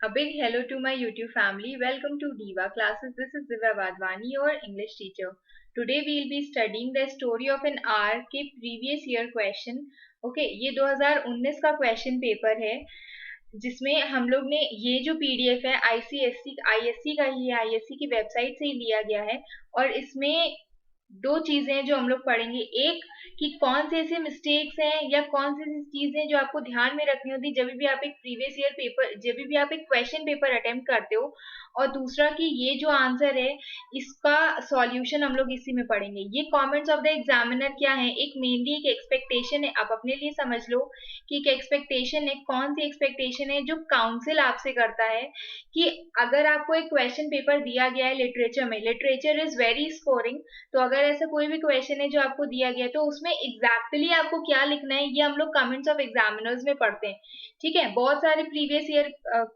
A big hello to my YouTube family. Welcome to Diva Classes. This is Divya Vadwani, your English teacher. Today we'll be studying the story of an hour के previous year question. Okay, ये 2019 का question paper है जिसमें हम लोग ने ये जो PDF है ISC का ही ISC की वेबसाइट से ही लिया गया है और इसमें दो चीजें जो हम लोग पढ़ेंगे, एक कि कौन से ऐसे मिस्टेक्स हैं या कौन सी ऐसी चीजें जो आपको ध्यान में रखनी होती जब भी आप एक प्रीवियस ईयर पेपर जब भी आप एक क्वेश्चन पेपर अटेम्प्ट करते हो, और दूसरा कि ये जो आंसर है इसका सॉल्यूशन हम लोग इसी में पढ़ेंगे। ये कमेंट्स ऑफ द एग्जामिनर क्या है, एक मेनली एक एक्सपेक्टेशन है, आप अपने लिए समझ लो कि एक एक्सपेक्टेशन है। कौन सी एक्सपेक्टेशन है जो काउंसिल आपसे करता है कि अगर आपको एक क्वेश्चन पेपर दिया गया है लिटरेचर में, लिटरेचर इज वेरी स्कोरिंग, तो अगर ऐसा कोई भी क्वेश्चन है जो आपको दिया गया है तो उसमें एग्जैक्टली आपको क्या लिखना है, ये हम लोग कमेंट्स ऑफ एग्जामिनर्स में पढ़ते हैं। ठीक है, बहुत सारे प्रीवियस ईयर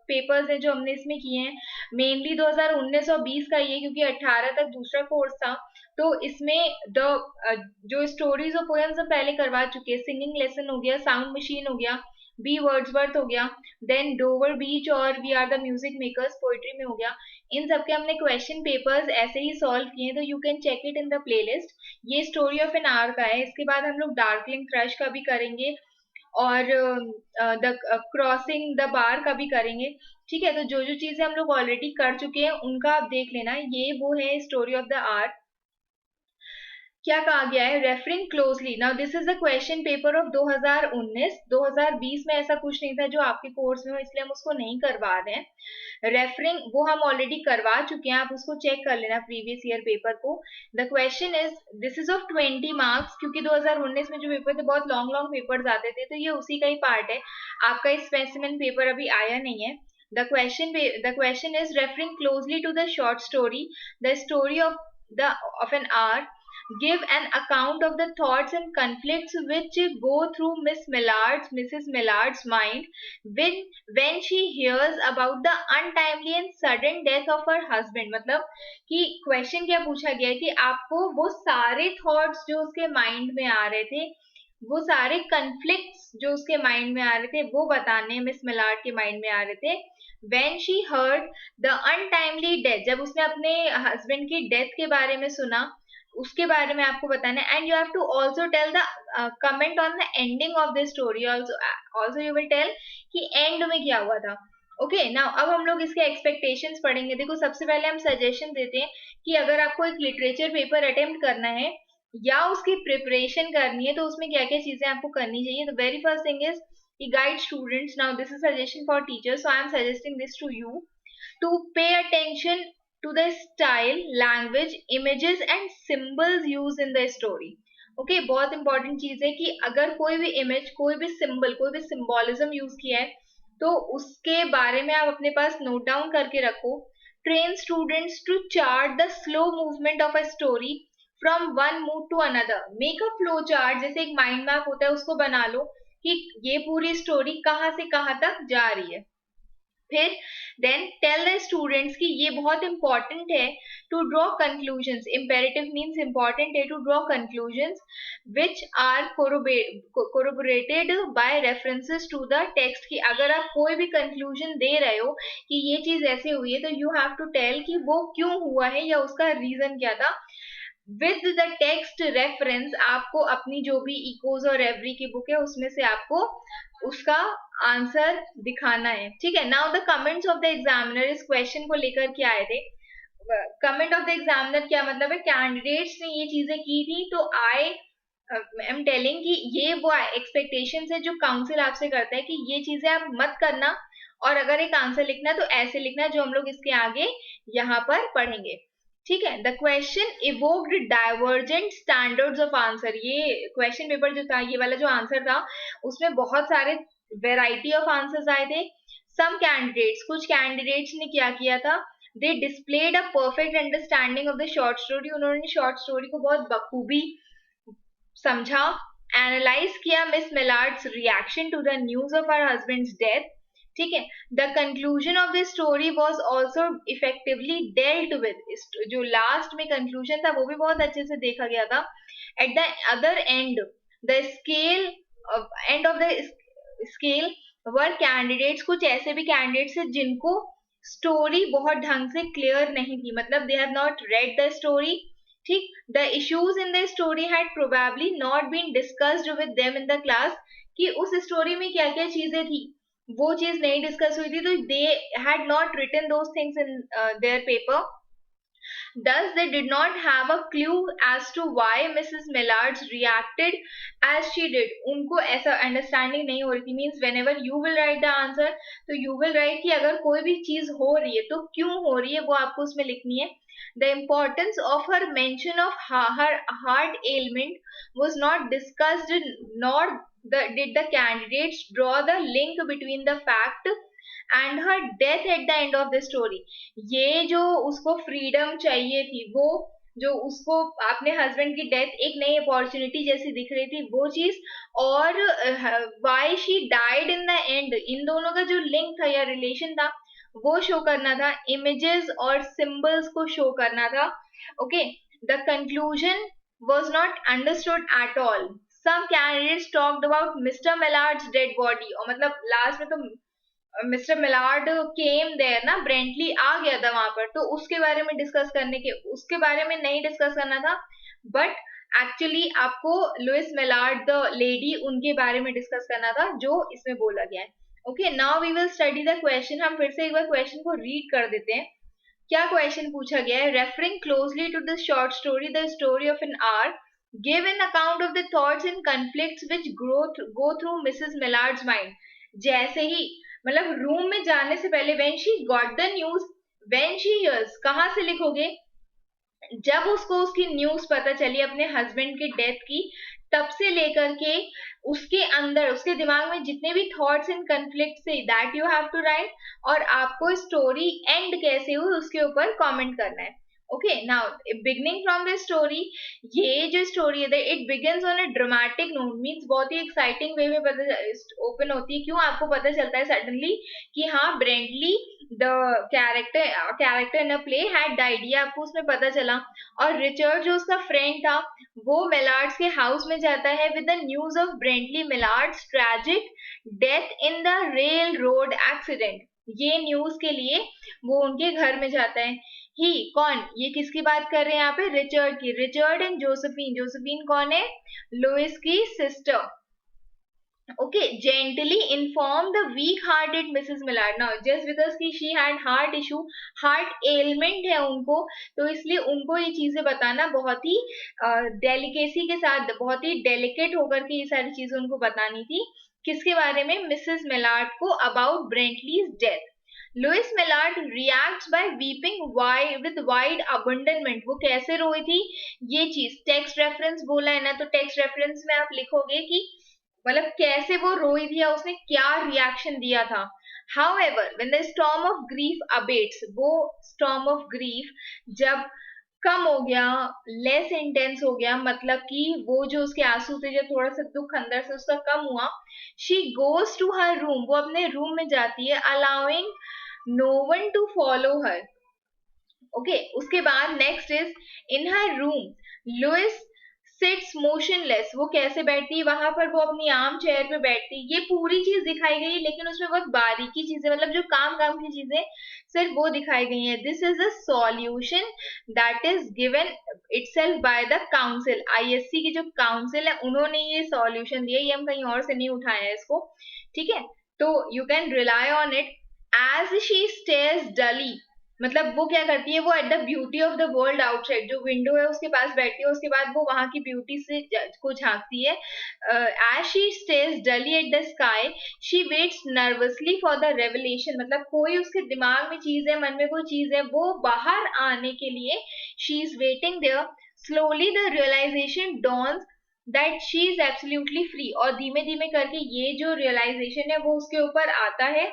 पेपर्स हैं जो हमने इसमें किए हैं। मेनली 2019 और 20 का ये, क्योंकि 18 तक दूसरा कोर्स था, तो इसमें जो स्टोरीज और पोएम्स हम पहले करवा चुके हैं, सिंगिंग लेसन हो गया, साउंड मशीन हो गया, बी वर्ड्सवर्थ हो गया, देन डोवर बीच और we are the music makers poetry में हो गया। इन सबके हमने क्वेश्चन पेपर्स ऐसे ही सॉल्व किए, तो you can check it in the playlist. ये स्टोरी ऑफ एन आवर का है। इसके बाद हम लोग डार्कलिंग थ्रश का भी करेंगे और द क्रॉसिंग द बार का भी करेंगे। ठीक है, तो जो जो चीजें हम लोग ऑलरेडी कर चुके हैं उनका आप देख लेना। ये वो है स्टोरी ऑफ द आर। क्या कहा गया है, referring closely. Now this is the question paper of 2019। 2020 में ऐसा कुछ नहीं था जो आपके कोर्स में हो, इसलिए हम उसको नहीं करवा रहे हैं। रेफरिंग वो हम ऑलरेडी करवा चुके हैं, आप उसको चेक कर लेना प्रीवियस ईयर पेपर को। The question is, this is of 20 marks, क्योंकि 2019 में जो पेपर थे बहुत लॉन्ग लॉन्ग पेपर्स आते थे, तो ये उसी का ही पार्ट है। आपका स्पेसिमेन पेपर अभी आया नहीं है। The question is, referring closely to the short story, the story of an hour, give an account of the thoughts and conflicts which go through Mrs. Millard's mind when she hears about the untimely and sudden death of her husband। मतलब कि question क्या पूछा गया है कि आपको वो सारे थॉट्स जो उसके माइंड में आ रहे थे, वो सारे कन्फ्लिक्ट्स जो उसके माइंड में आ रहे थे वो बताने मिस मिलार्ड के माइंड में आ रहे थे। When she heard the untimely death, जब उसने अपने हस्बैंड की डेथ के बारे में सुना, उसके बारे में आपको बताना है। And you have to also tell the comment on the ending of the story. Also you will tell कि एंड में क्या हुआ था। ओके, नाउ अब हम लोग इसके एक्सपेक्टेशंस पढ़ेंगे। देखो, सबसे पहले हम सजेशन देते हैं कि अगर आपको एक लिटरेचर पेपर अटेम्प्ट करना है या उसकी प्रिपरेशन करनी है तो उसमें क्या क्या चीजें आपको करनी चाहिए। The very first thing is he guides students. Now this is suggestion for teachers, so I am suggesting this to you to pay attention to the style, language, images and symbols used in the story. Okay, बहुत important चीज है कि अगर कोई भी image, कोई भी symbol, कोई भी सिंबोलिज्म यूज किया है तो उसके बारे में आप अपने पास नोट डाउन करके रखो। Train students to chart the slow movement of a story from one mood to another. Make a flow chart, जैसे एक माइंड मैप होता है उसको बना लो कि ये पूरी स्टोरी कहाँ से कहाँ तक जा रही है। फिर देन टेल द स्टूडेंट्स कि ये बहुत इंपॉर्टेंट है to draw conclusions. Imperative means important है to draw conclusions which are corroborated by references to the text. कि अगर आप कोई भी कंक्लूजन दे रहे हो कि ये चीज ऐसे हुई है तो यू हैव टू टेल कि वो क्यों हुआ है या उसका रीजन क्या था। विद द टेक्स्ट रेफरेंस आपको अपनी जो भी इकोज और एवरी की बुक है उसमें से आपको उसका आंसर दिखाना है। ठीक है, now the comments of the examiner इस क्वेश्चन को लेकर के आए थे। कमेंट ऑफ द एग्जामिनर क्या मतलब है, कैंडिडेट्स ने ये चीजें की थी तो आई एम टेलिंग कि ये वो एक्सपेक्टेशंस है जो काउंसिल आपसे करता है कि ये चीजें आप मत करना, और अगर एक आंसर लिखना तो ऐसे लिखना जो हम लोग इसके आगे यहाँ पर पढ़ेंगे। ठीक है, the question evoked divergent standards of answer. ये क्वेश्चन पेपर जो था, ये वाला जो आंसर था, उसमें बहुत सारे वेराइटी ऑफ आंसर्स आए थे। सम कैंडिडेट्स, कुछ कैंडिडेट्स ने क्या किया था, they displayed a perfect understanding of the short story. उन्होंने शॉर्ट स्टोरी को बहुत बखूबी समझा, एनालाइज किया Miss Mallard's reaction to the news of her husband's death. ठीक है, the conclusion of the story was also effectively dealt with. जो last में कंक्लूजन था वो भी बहुत अच्छे से देखा गया था। At the other end the scale end of the scale were candidates, कुछ ऐसे भी कैंडिडेट्स है जिनको स्टोरी बहुत ढंग से क्लियर नहीं थी, मतलब they have not read the story, ठीक. The issues in the story had probably not been discussed with them in the class, कि उस स्टोरी में क्या क्या चीजें थी वो चीज नहीं डिस्कस हुई थी, तो they had not written those things in their paper. Thus, they did not have a clue as to why Mrs. Millards reacted as she did. उनको ऐसा अंडरस्टैंडिंग नहीं हो रही थी. Means when ever you will write the answer, तो you will write कि अगर कोई भी चीज हो रही है तो क्यों हो रही है वो आपको उसमें लिखनी है. The importance of her mention of her heart ailment was not discussed, nor did the candidates draw the link between the fact and her death at the end of the story. ये जो उसको freedom चाहिए थी, वो जो उसको अपने husband की डेथ एक नई अपॉर्चुनिटी जैसी दिख रही थी वो चीज, और why she died in the end, इन दोनों का जो लिंक था या रिलेशन था वो शो करना था, इमेजेस और सिंबल्स को शो करना था. Okay, the conclusion was not understood at all. Some candidates talked about Mr. Millard's dead body, और मतलब लास्ट में तो मिस्टर मिलार्ड केम देयर ना, ब्रेंटली आ गया था वहां पर, तो उसके बारे में डिस्कस करने के, उसके बारे में नहीं डिस्कस करना था, बट एक्चुअली आपको लुइस मिलार्ड द लेडी उनके बारे में डिस्कस करना था जो इसमें बोला गया है. Okay, now we will study the question. हम फिर से एक बार क्वेश्चन को रीड कर देते हैं. क्या क्वेश्चन पूछा गया है? Referring closely to the short story the story of an hour, give an account of the thoughts and conflicts which go through Mrs Mallard's mind. जैसे ही मतलब रूम में जाने से पहले, when she got the news, when she hears, कहां से लिखोगे? जब उसको उसकी न्यूज पता चली अपने हस्बैंड की डेथ की, तब से लेकर के उसके अंदर, उसके दिमाग में जितने भी थॉट्स एंड कन्फ्लिक्ट से, that you have to write, और आपको स्टोरी एंड कैसे हुई उसके ऊपर कमेंट करना है. Okay, now beginning from the story, ये जो स्टोरी है it begins on a dramatic note, means बहुत ही एक्साइटिंग वे में पता ओपन होती है. क्यों? आपको पता चलता है सडनली कि हाँ, Brently the character in a play had died, ये आपको उसमें पता चला. और रिचर्ड जो उसका फ्रेंड था वो मिलार्ड्स के हाउस में जाता है with the news of Brently Mallard's tragic death in the railroad accident. ये न्यूज के लिए वो उनके घर में जाता है. ही कौन? ये किसकी बात कर रहे हैं यहाँ पे? रिचर्ड की. Richard and Josephine. जोसेफिन कौन है? लुइस की sister. Okay, gently inform the weak-hearted Mrs. Millard. Now, just because कि she had heart issue, heart ailment है उनको, तो इसलिए उनको ये चीजें बताना बहुत ही डेलिकेसी के साथ, बहुत ही डेलिकेट होकर के ये सारी चीजें उनको बतानी थी. किसके बारे में? मिसेस मिलार्ड को, about Brently's death. Louise Mallard reacts by weeping with wild abandonment. वो कैसे रोई थी? ये चीज टेक्स्ट रेफरेंस बोला है ना, तो टेक्स्ट रेफरेंस में आप लिखोगे कि मतलब कैसे वो रोई थी या उसने क्या रिएक्शन दिया था. However, when the storm of grief abates, वो storm of grief जब कम हो गया, लेस इंटेंस हो गया, मतलब कि वो जो उसके आंसू थे, जो थोड़ा सा दुख अंदर से उसका कम हुआ, she goes to her room, वो अपने रूम में जाती है, allowing no one to follow her. Okay, उसके बाद next is in her room Louise sits motionless. वो कैसे बैठती है वहां पर? वो अपनी आर्म चेयर पे बैठती है. ये पूरी चीज दिखाई गई है, लेकिन उसमें बहुत बारीकी चीजें, मतलब जो काम काम की चीजें सिर्फ वो दिखाई गई है. This is a solution that is given itself by the council. ISC की जो काउंसिल है उन्होंने ये सॉल्यूशन दिया, ये हम कहीं और से नहीं उठाया है इसको, ठीक है. तो you can rely on it. As she stares dully, मतलब वो क्या करती है? वो at the beauty of the world outside, जो विंडो है उसके पास बैठती है, उसके बाद वो वहां की ब्यूटी से को झांकती है. एज शी स्टेज डली at the sky, she weights nervously for the revelation, मतलब कोई उसके दिमाग में चीज है, मन में कोई चीज है, वो बाहर आने के लिए she is waiting there. Slowly the realization dawns that she is absolutely free, और धीमे धीमे करके ये जो रियलाइजेशन है वो उसके ऊपर आता है,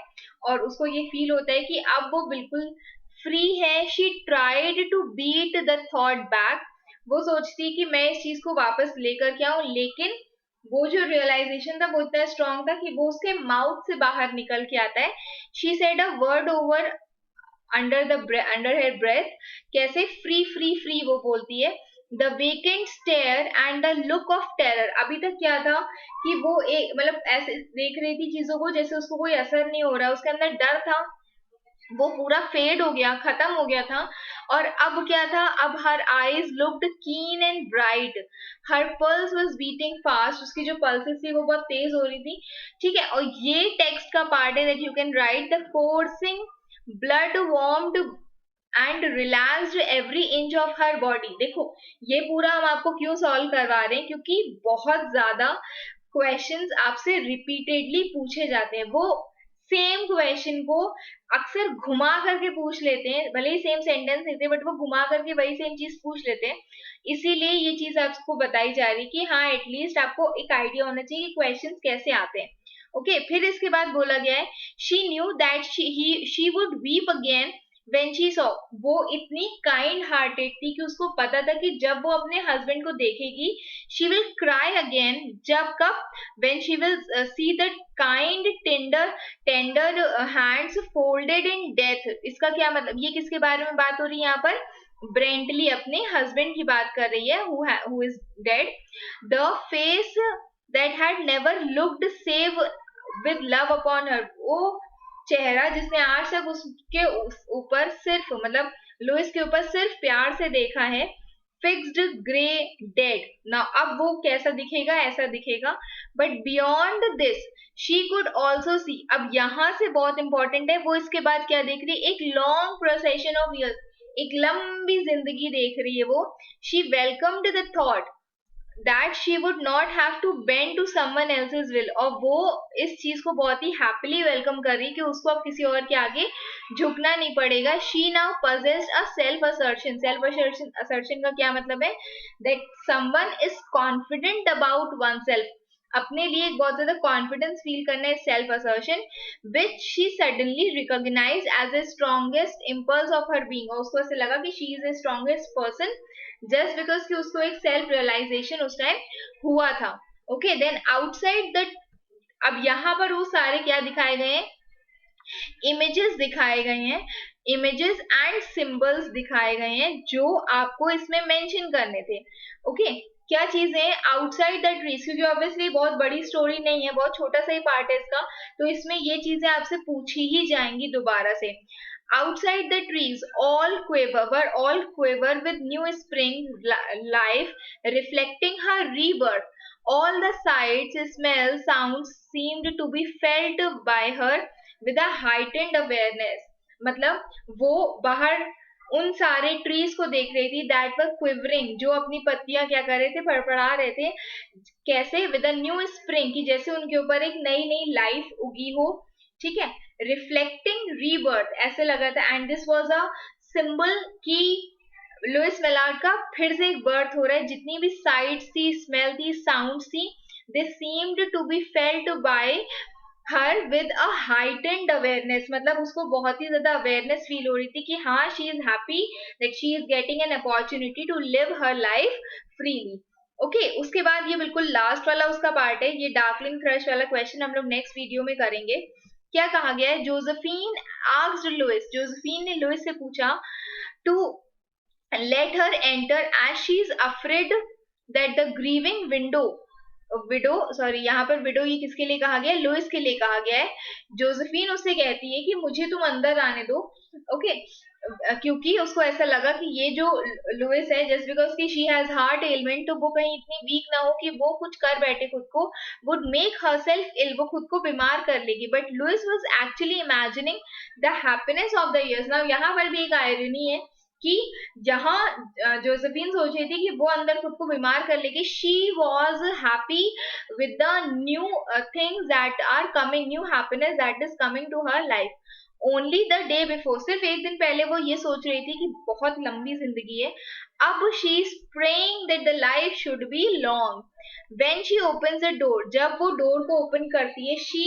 और उसको ये फील होता है कि अब वो बिल्कुल फ्री है. She tried to beat the thought back, वो सोचती है कि मैं इस चीज को वापस लेकर के आऊं, लेकिन वो जो रियलाइजेशन था वो इतना स्ट्रांग था कि वो उसके माउथ से बाहर निकल के आता है. She said a word over under her breath. कैसे? फ्री फ्री फ्री वो बोलती है. The vacant stare and the look of terror. अभी तक क्या था कि वो एक मतलब ऐसे देख रही थी चीजों को जैसे उसको कोई असर नहीं हो रहा, उसके अंदर डर था, वो पूरा फेड हो गया, खत्म हो गया था। और अब क्या था, अब हर आईज लुक्ड कीन and bright, her pulse was beating fast, उसकी जो पल्सेस थी वो बहुत तेज हो रही थी। ठीक है, और ये टेक्स्ट का पार्ट है that you can write, the forcing blood warmed and relaxed every inch of her body. देखो ये पूरा हम आपको क्यों सॉल्व करवा रहे हैं, क्योंकि बहुत ज्यादा क्वेश्चंस आपसे रिपीटेडली पूछे जाते हैं। वो सेम क्वेश्चन को अक्सर घुमा करके पूछ लेते हैं, भले ही सेम सेंटेंस नहीं थे बट वो घुमा करके वही सेम चीज पूछ लेते हैं। इसीलिए ये चीज आपको बताई जा रही है कि हाँ एटलीस्ट आपको एक आइडिया होना चाहिए कि क्वेश्चंस कैसे आते हैं। ओके, फिर इसके बाद बोला गया है she knew that she would weep again when she saw. वो इतनी काइंड हार्टेड थी कि उसको पता था कि जब वो अपने हस्बैंड को देखेगी शी विल क्राई अगेन, जब कब, when she will see that kind tender hands folded in death. इसका क्या मतलब, ये किसके बारे में बात हो रही है यहाँ पर, ब्रेंटली अपने हस्बैंड की बात कर रही है who is dead. The face that had never looked save with love upon her, वो चेहरा जिसने आज तक उसके ऊपर सिर्फ मतलब लुइस के ऊपर सिर्फ प्यार से देखा है, फिक्स्ड ग्रे डेड। ना अब वो कैसा दिखेगा, ऐसा दिखेगा, but beyond this she could also see. अब यहाँ से बहुत इंपॉर्टेंट है, वो इसके बाद क्या देख रही है, एक लॉन्ग प्रोसेशन ऑफ ईयर्स, एक लंबी जिंदगी देख रही है वो। She welcomed the thought that she would not have to bend to someone else's will, और वो इस चीज को बहुत ही हैप्पीली वेलकम कर रही है कि उसको अब किसी और के आगे झुकना नहीं पड़ेगा। She now possessed a self assertion. Self assertion का क्या मतलब है, that someone is confident about one self, अपने लिए एक बहुत ज्यादा कॉन्फिडेंस फील करना है, self assertion, which she suddenly recognize as a strongest impulse of her being. और उसको ऐसे लगा कि she is a strongest person just because कि उसको एक सेल्फ रियलाइजेशन उस टाइम हुआ था। ओके, देन आउटसाइड द, अब यहाँ पर वो सारे क्या दिखाए गए हैं, इमेजेस दिखाए गए हैं, इमेजेस एंड सिंबल्स दिखाए गए हैं जो आपको इसमें मेंशन करने थे। ओके, क्या चीजें हैं आउटसाइड द ट्रीज, क्योंकि ऑब्वियसली बहुत बड़ी स्टोरी नहीं है, बहुत छोटा सा ही पार्ट है इसका, तो इसमें ये चीजें आपसे पूछी ही जाएंगी दोबारा से। Outside the trees, all quiver with new spring life, reflecting her rebirth. All the sights, smells, sounds seemed to be felt by her with a heightened awareness. मतलब वो बाहर उन सारे ट्रीज को देख रही थी दैट वर क्विवरिंग, जो अपनी पत्तियां क्या कर रहे थे, फड़फड़ा रहे थे, कैसे, विद अ न्यू स्प्रिंग, की जैसे उनके ऊपर एक नई नई लाइफ उगी हो। ठीक है, रिफ्लेक्टिंग रीबर्थ ऐसे लगा था, and this was a symbol कि लुइस वेलार्ड का फिर से एक बर्थ हो रहा है। जितनी भी साइट्स थी, स्मेल थी, साउंड्स थी, they seemed to be felt by her with a heightened awareness, मतलब उसको बहुत ही ज्यादा अवेयरनेस फील हो रही थी कि हाँ she is happy that she is getting an opportunity to live her life freely. Okay, उसके बाद ये बिल्कुल लास्ट वाला उसका पार्ट है, ये डार्कलिंग क्रश वाला क्वेश्चन हम लोग नेक्स्ट वीडियो में करेंगे। क्या कहा गया है, जोसेफिन आस्क्ड लुइस, जोसेफिन ने लुइस से पूछा to let her enter as she is afraid that the grieving widow, sorry यहाँ पर विडो ये किसके लिए कहा गया है, लुइस के लिए कहा गया है। जोसेफिन उससे कहती है कि मुझे तुम अंदर आने दो। ओके, क्योंकि उसको ऐसा लगा कि ये जो लुइस है, जस्ट बिकॉज की शी हैज हार्ट एलिमेंट, तो वो कहीं इतनी वीक ना हो कि वो कुछ कर बैठे खुद को, वुड मेक हरसेल्फ इल, वो खुद को बीमार कर लेगी। But Louise was actually imagining the happiness of the years. Now यहाँ पर भी एक आयरनी है कि जहां जोसेफिन सोच रही थी कि वो अंदर खुद को बीमार कर लेगी, she was happy with the new things that are coming, new happiness that is coming to her life. Only the day before, सिर्फ एक दिन पहले वो ये सोच रही थी कि बहुत लंबी जिंदगी है, अब she is praying that the life should be long. When she opens the door, जब वो डोर को ओपन करती है, she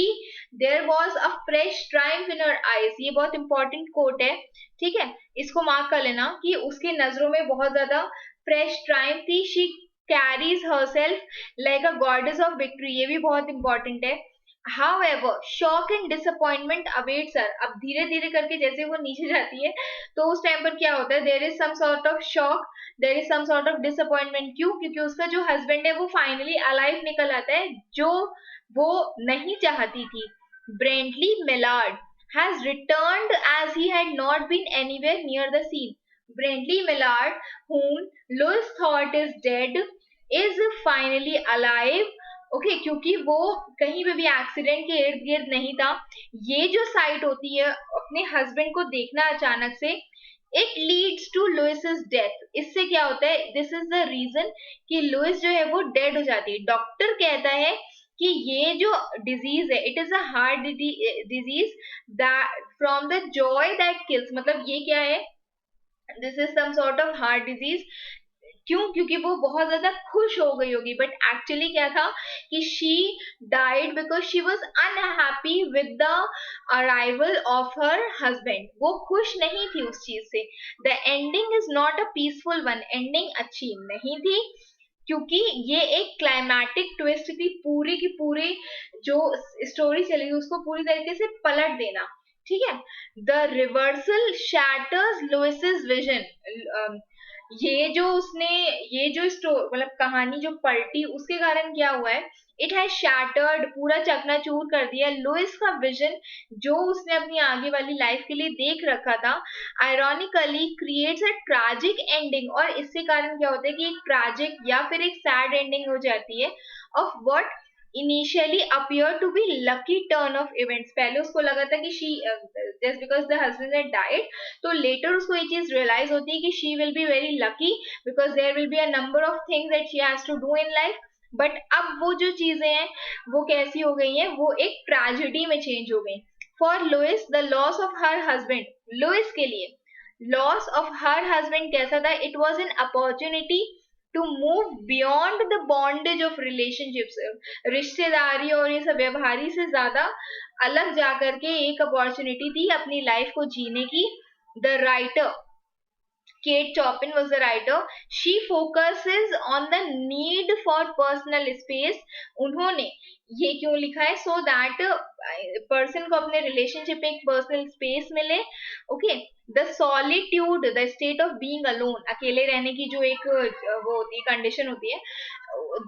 there was a fresh triumph in her eyes. ये बहुत इंपॉर्टेंट कोट है, ठीक है, इसको मार्क कर लेना कि उसकी नजरों में बहुत ज्यादा फ्रेश ट्रायम्फ थी। She carries herself like a goddess of victory, ये भी बहुत इंपॉर्टेंट है। However, shock and disappointment awaits her. अब धीरे धीरे करके जैसे वो नीचे जाती है तो उस टाइम पर क्या होता है, there is some sort of shock, there is some sort of disappointment. क्यों? क्योंकि उसका जो husband है वो finally alive निकल आता है, जो वो नहीं चाहती थी. Brently Millard has returned as he had not been anywhere near the scene. Brently Millard, whom Lois thought is dead, is finally alive. Okay क्योंकि वो कहीं पे भी एक्सीडेंट के इर्द गिर्द नहीं था. ये जो साइट होती है अपने हस्बैंड को देखना अचानक से, इट लीड्स टू लुइस's डेथ. इससे क्या होता है, दिस इज द रीजन कि लुइस जो है वो डेड हो जाती है. डॉक्टर कहता है कि ये जो डिजीज है, it is a heart disease that from the joy that kills. मतलब ये क्या है, this is some sort of heart disease. क्यों? क्योंकि वो बहुत ज्यादा खुश हो गई होगी, बट एक्चुअली क्या था कि she died because she was unhappy with the arrival of her husband. वो खुश नहीं थी उस चीज से. The ending is not a peaceful one. Ending अच्छी नहीं थी क्योंकि ये एक क्लाइमैटिक ट्विस्ट थी. पूरी की पूरी जो स्टोरी चली उसको पूरी तरीके से पलट देना. ठीक है. The reversal shatters Louise's vision. ये जो उसने ये जो मतलब कहानी जो पलटी उसके कारण क्या हुआ है, इट हैज शैटर्ड, पूरा चकनाचूर कर दिया लुइस का विजन जो उसने अपनी आगे वाली लाइफ के लिए देख रखा था. Ironically creates a tragic ending. और इससे कारण क्या होता है कि एक ट्रैजिक या फिर एक सैड एंडिंग हो जाती है of what initially appear to be lucky turn of events. पहले उसको लगा था कि she just because the husband had died, तो later उसको ये चीज realize होती है कि she will be very lucky because there will be a number of things that she has to do in life. But अब वो जो चीजें हैं वो कैसी हो गई हैं, वो एक ट्रेजेडी में चेंज हो गई. For Louise the loss of her husband. Louise के लिए लॉस ऑफ हर हस्बैंड कैसा था, it was an opportunity to move beyond the bondage of relationships. रिश्तेदारी और ये सब व्यवहारी से ज्यादा अलग जाकर के एक अपॉर्चुनिटी थी अपनी लाइफ को जीने की. The writer Kate Chopin was the writer. She focuses on the need for personal space. उन्होंने ये क्यों लिखा है, so that पर्सन को अपने रिलेशनशिप में एक पर्सनल स्पेस मिले. Okay. The solitude, the state of being alone, अकेले रहने की जो एक वो होती है, कंडीशन होती है,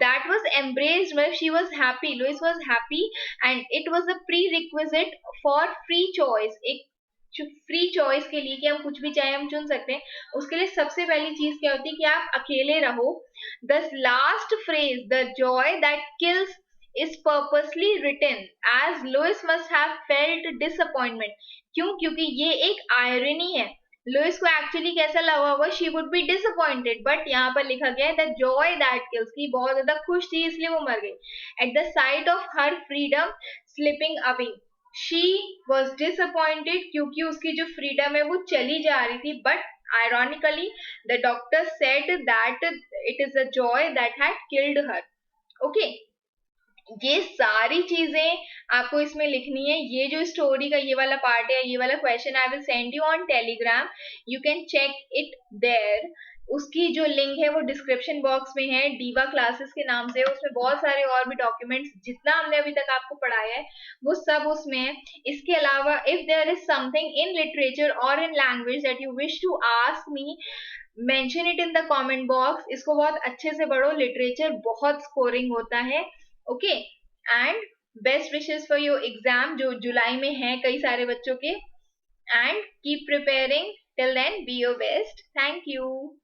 that was embraced when she was happy. Louis was happy and it was a prerequisite for free choice. एक फ्री चॉइस के लिए कि हम कुछ भी चाहे हम चुन सकते हैं, उसके लिए सबसे पहली चीज क्या होती है कि आप अकेले रहो. The last phrase, the joy that kills, is purposely written as Lois must have felt disappointment. क्यों? क्योंकि ये एक irony है. लुइस को एक्चुअली कैसा लगा होगा, she would be disappointed, but यहाँ पर लिखा गया है द जॉय दैट किल्स, की बहुत ज्यादा खुश थी इसलिए वो मर गई. At the sight of her freedom slipping away, she was disappointed क्योंकि उसकी जो फ्रीडम है वो चली जा रही थी. But ironically the doctor said that it is a joy that had killed her. Okay. ये सारी चीजें आपको इसमें लिखनी है. ये जो स्टोरी का ये वाला पार्ट है, ये वाला question I will send you on Telegram, you can check it there. उसकी जो लिंक है वो डिस्क्रिप्शन बॉक्स में है, डीवा क्लासेस के नाम से. उसमें बहुत सारे और भी डॉक्यूमेंट्स जितना हमने अभी तक आपको पढ़ाया है वो सब उसमें है. इसके अलावा if there is something in literature और in language that you wish to ask me, mention it in the comment box. इसको बहुत अच्छे से पढ़ो, लिटरेचर बहुत स्कोरिंग होता है. Okay. And best wishes for your exam जो जुलाई में है कई सारे बच्चों के. And keep preparing. Till then be your best. Thank you.